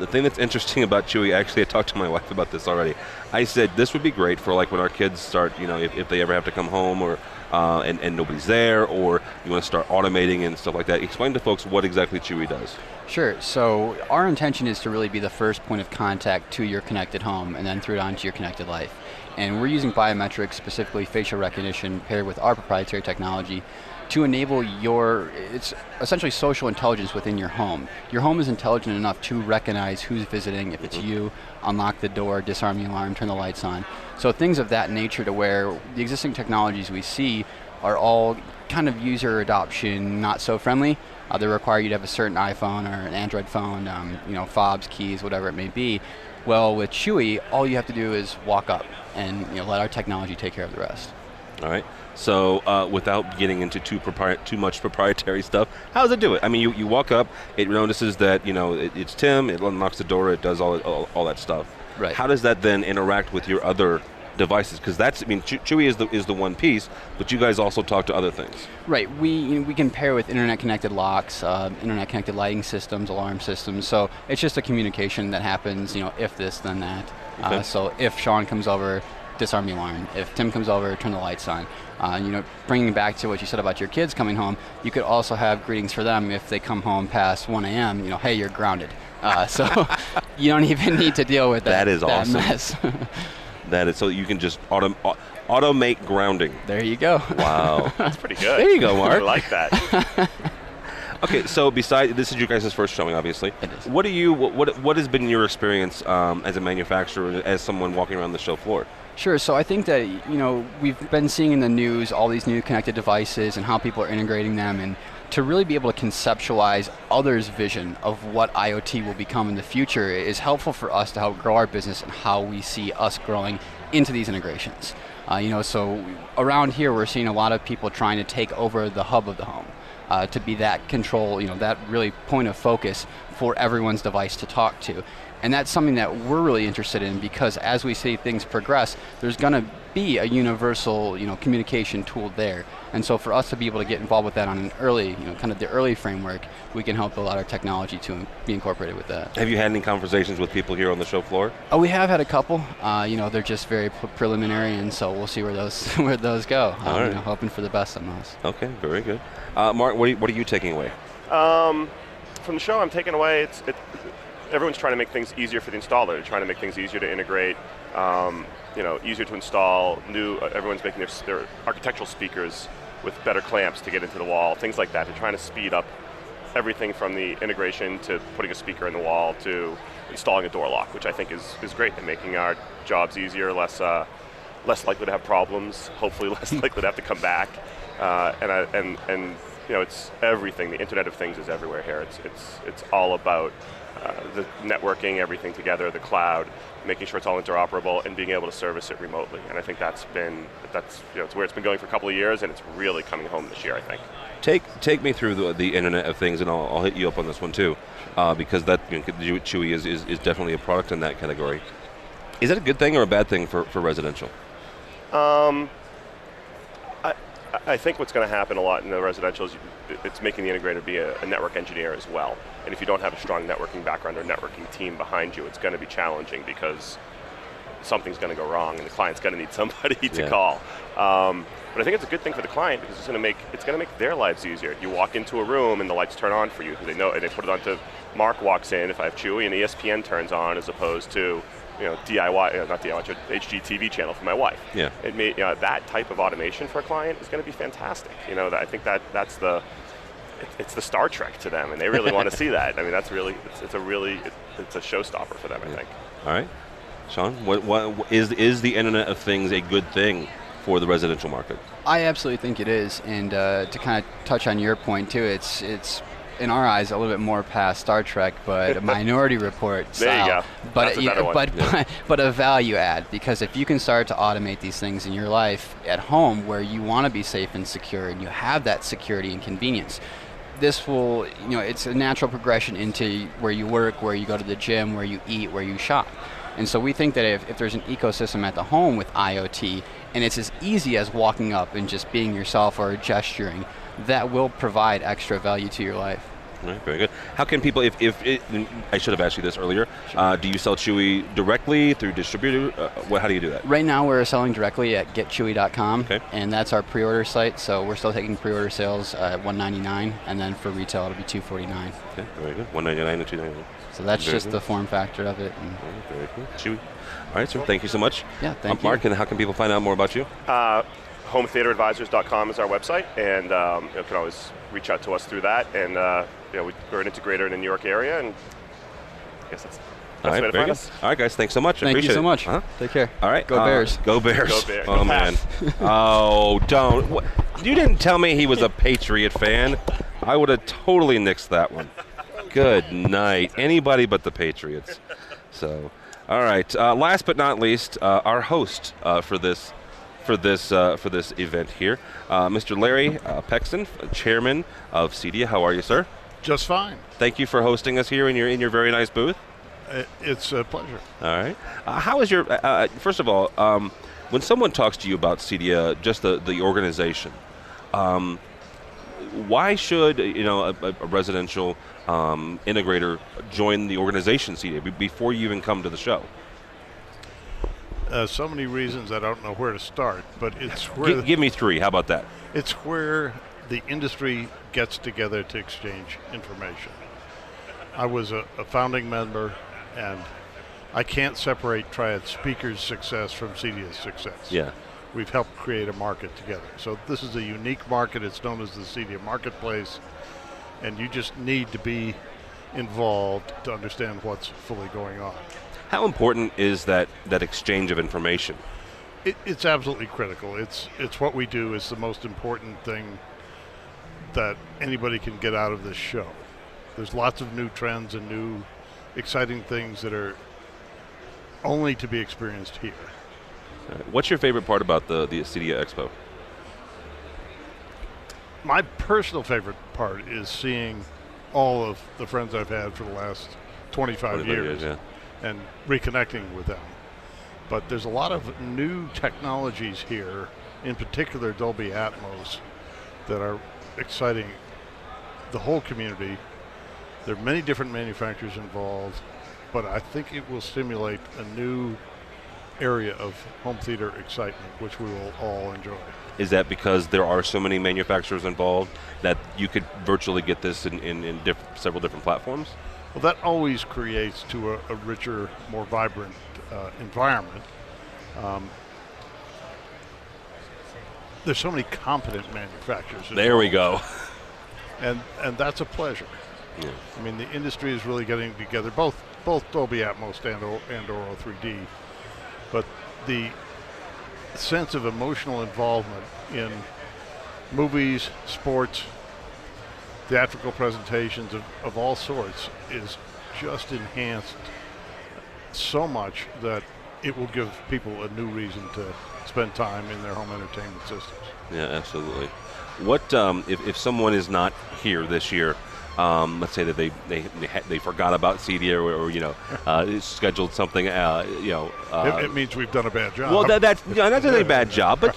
The thing that's interesting about Chewy, actually, I talked to my wife about this already. I said this would be great for like when our kids start, if they ever have to come home or and nobody's there, or you want to start automating and stuff like that. Explain to folks what exactly Chewy does. Sure. So our intention is to really be the first point of contact to your connected home and then through it onto your connected life. And we're using biometrics, specifically facial recognition, paired with our proprietary technology to enable it's essentially social intelligence within your home. Your home is intelligent enough to recognize who's visiting, if it's you, unlock the door, disarm the alarm, turn the lights on. So things of that nature, to where the existing technologies we see are all kind of user adoption, not so friendly. They require you to have a certain iPhone or an Android phone, fobs, keys, whatever it may be. Well, with Chewy, all you have to do is walk up and let our technology take care of the rest. All right. So without getting into too much proprietary stuff, how does it do it? I mean, you walk up, it notices that it's Tim, it unlocks the door, it does all that stuff. Right. How does that then interact with your other devices? Because Chewy is the one piece, but you guys also talk to other things. Right. We can pair with internet-connected locks, internet-connected lighting systems, alarm systems. So it's just a communication that happens. If this, then that. Okay. So if Sean comes over, disarm the alarm. If Tim comes over, turn the lights on. Bringing back to what you said about your kids coming home, you could also have greetings for them if they come home past 1 a.m. Hey, you're grounded. So you don't even need to deal with that. That is awesome. Mess. That is, so you can just automate grounding. There you go. Wow. That's pretty good. There you go, Mark. I like that. Okay, so this is your guys' first showing, obviously. It is. What has been your experience as a manufacturer, as someone walking around the show floor? Sure. So I think that, we've been seeing in the news all these new connected devices and how people are integrating them, and to really be able to conceptualize others' vision of what IoT will become in the future is helpful for us to help grow our business and how we see us growing into these integrations. So around here we're seeing a lot of people trying to take over the hub of the home, to be that control, that really point of focus for everyone's device to talk to. And that's something that we're really interested in, because as we see things progress, there's going to be a universal, communication tool there. And so for us to be able to get involved with that on an early, kind of the early framework, we can help build out our technology to be incorporated with that. Have you had any conversations with people here on the show floor? Oh, we have had a couple. They're just very preliminary, and so we'll see where those go. All right. Hoping for the best on those. Okay, very good. Mark, what are you taking away? From the show, I'm taking away, everyone's trying to make things easier for the installer. They're trying to make things easier to integrate, easier to install. Everyone's making their architectural speakers with better clamps to get into the wall, things like that. They're trying to speed up everything from the integration to putting a speaker in the wall to installing a door lock, which I think is great, and making our jobs easier, less likely to have problems, hopefully less likely to have to come back. It's everything. The Internet of Things is everywhere here. It's all about the networking, everything together, the cloud, making sure it's all interoperable, and being able to service it remotely. And I think that's it's where it's been going for a couple of years, and it's really coming home this year, I think. Take me through the Internet of Things, and I'll hit you up on this one too, because that Chewy is definitely a product in that category. Is that a good thing or a bad thing for residential? I think what's going to happen a lot in the residential is it's making the integrator be a network engineer as well. And if you don't have a strong networking background or networking team behind you, it's going to be challenging, because something's going to go wrong and the client's going to need somebody to call. But I think it's a good thing for the client, because it's going to make their lives easier. You walk into a room and the lights turn on for you. They know, and they put it on to Mark walks in, if I have Chewy, and ESPN turns on, as opposed to DIY, not DIY, HGTV channel for my wife. Yeah. It may, that type of automation for a client is going to be fantastic. I think that's it's the Star Trek to them, and they really want to see that. I mean, that's really, it's a showstopper for them, I think. All right. Sean, what is the Internet of Things a good thing for the residential market? I absolutely think it is, and to kind of touch on your point too, it's in our eyes a little bit more past Star Trek, but a Minority Report style. There you go. But a value add, because if you can start to automate these things in your life at home, where you want to be safe and secure, and you have that security and convenience, this will, it's a natural progression into where you work, where you go to the gym, where you eat, where you shop. And so we think that if there's an ecosystem at the home with IoT, and it's as easy as walking up and just being yourself or gesturing, that will provide extra value to your life. All right, very good. How can people, I should have asked you this earlier, do you sell Chewy directly through distributor? How do you do that? Right now we're selling directly at getchewy.com, and that's our pre-order site, so we're still taking pre-order sales at $199, and then for retail it'll be $249. Okay, very good. $199 and $299. So that's very just good. The form factor of it. Very cool. Chewy. All right, sir, thank you so much. Yeah, thank you. Mark, and how can people find out more about you? HomeTheaterAdvisors.com is our website, and you can always reach out to us through that. And we're an integrator in the New York area, and I guess that's all right, very good. All right, guys, thanks so much. Thank you so much. Take care. All right. Go Bears. Go Bears. Go Bears. Oh, man. Oh, don't. You didn't tell me he was a Patriot fan. I would have totally nixed that one. Good night. Anybody but the Patriots. So, all right. Last but not least, our host for this event here, Mr. Larry Pexton, chairman of CEDIA. How are you, sir? Just fine. Thank you for hosting us here in your very nice booth. It's a pleasure. All right. How is your? First of all, when someone talks to you about CEDIA, just the organization, why should a residential integrator join the organization CEDIA before you even come to the show? So many reasons, I don't know where to start, but it's where... Give me three, how about that? It's where the industry gets together to exchange information. I was a founding member, and I can't separate Triad Speaker's success from CEDIA's success. Yeah. We've helped create a market together. So this is a unique market. It's known as the CEDIA Marketplace, and you just need to be involved to understand what's fully going on. How important is that exchange of information? It's absolutely critical. It's what we do is the most important thing that anybody can get out of this show. There's lots of new trends and new exciting things that are only to be experienced here. What's your favorite part about the CEDIA Expo? My personal favorite part is seeing all of the friends I've had for the last 25 years yeah. and reconnecting with them. But there's a lot of new technologies here, in particular Dolby Atmos, that are exciting the whole community. There are many different manufacturers involved, but I think it will stimulate a new area of home theater excitement, which we will all enjoy. Is that because there are so many manufacturers involved that you could virtually get this in several different platforms? Well, that always creates to a richer, more vibrant environment. There's so many competent manufacturers involved. There we go. And that's a pleasure. Yeah. I mean, the industry is really getting together, both Dolby Atmos and Oro 3D, but the sense of emotional involvement in movies, sports, theatrical presentations of all sorts is just enhanced so much that it will give people a new reason to spend time in their home entertainment systems. Yeah, absolutely. What if someone is not here this year? Let's say that they forgot about CEDIA or scheduled something. It means we've done a bad job. Well, that's not a bad job, but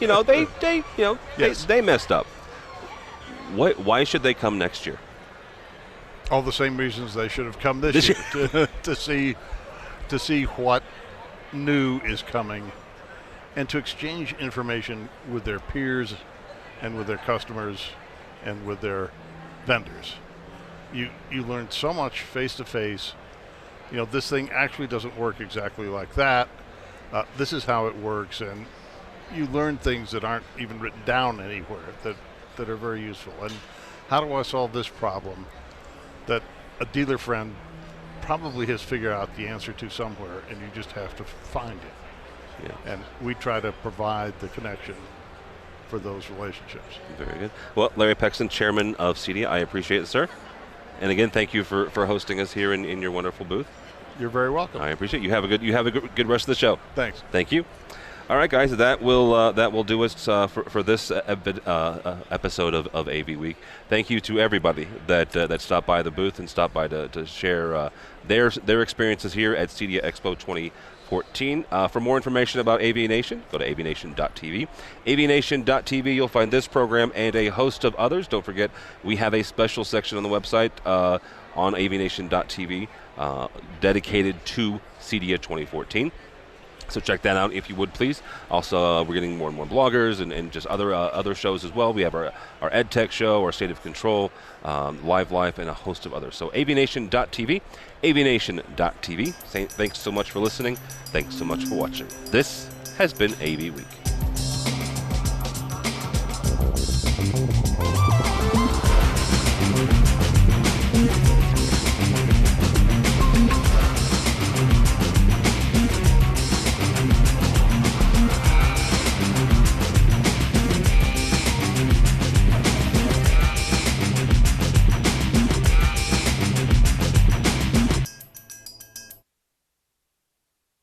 they messed up. Why should they come next year? All the same reasons they should have come this year to see what new is coming, and to exchange information with their peers and with their customers and with their vendors. You learn so much face to face. This thing actually doesn't work exactly like that. This is how it works, and you learn things that aren't even written down anywhere that are very useful. And how do I solve this problem that a dealer friend probably has figured out the answer to somewhere, and you just have to find it. Yeah. And we try to provide the connection for those relationships. Very good. Well, Larry Pexton, chairman of CEDIA, I appreciate it, sir. And again, thank you for hosting us here in your wonderful booth. You're very welcome. I appreciate it. You have a good rest of the show. Thanks. Thank you. All right, guys, that will do us for this episode of AVWeek. Thank you to everybody that stopped by the booth and stopped by to share their experiences here at CEDIA Expo 2014. For more information about AVNation, go to avnation.tv. avnation.tv, you'll find this program and a host of others. Don't forget, we have a special section on the website on avnation.tv dedicated to CEDIA 2014. So check that out if you would, please. Also, we're getting more and more bloggers and just other shows as well. We have our EdTech show, our State of Control, Live Life, and a host of others. So avnation.tv, avnation.tv. Thanks so much for listening. Thanks so much for watching. This has been AV Week.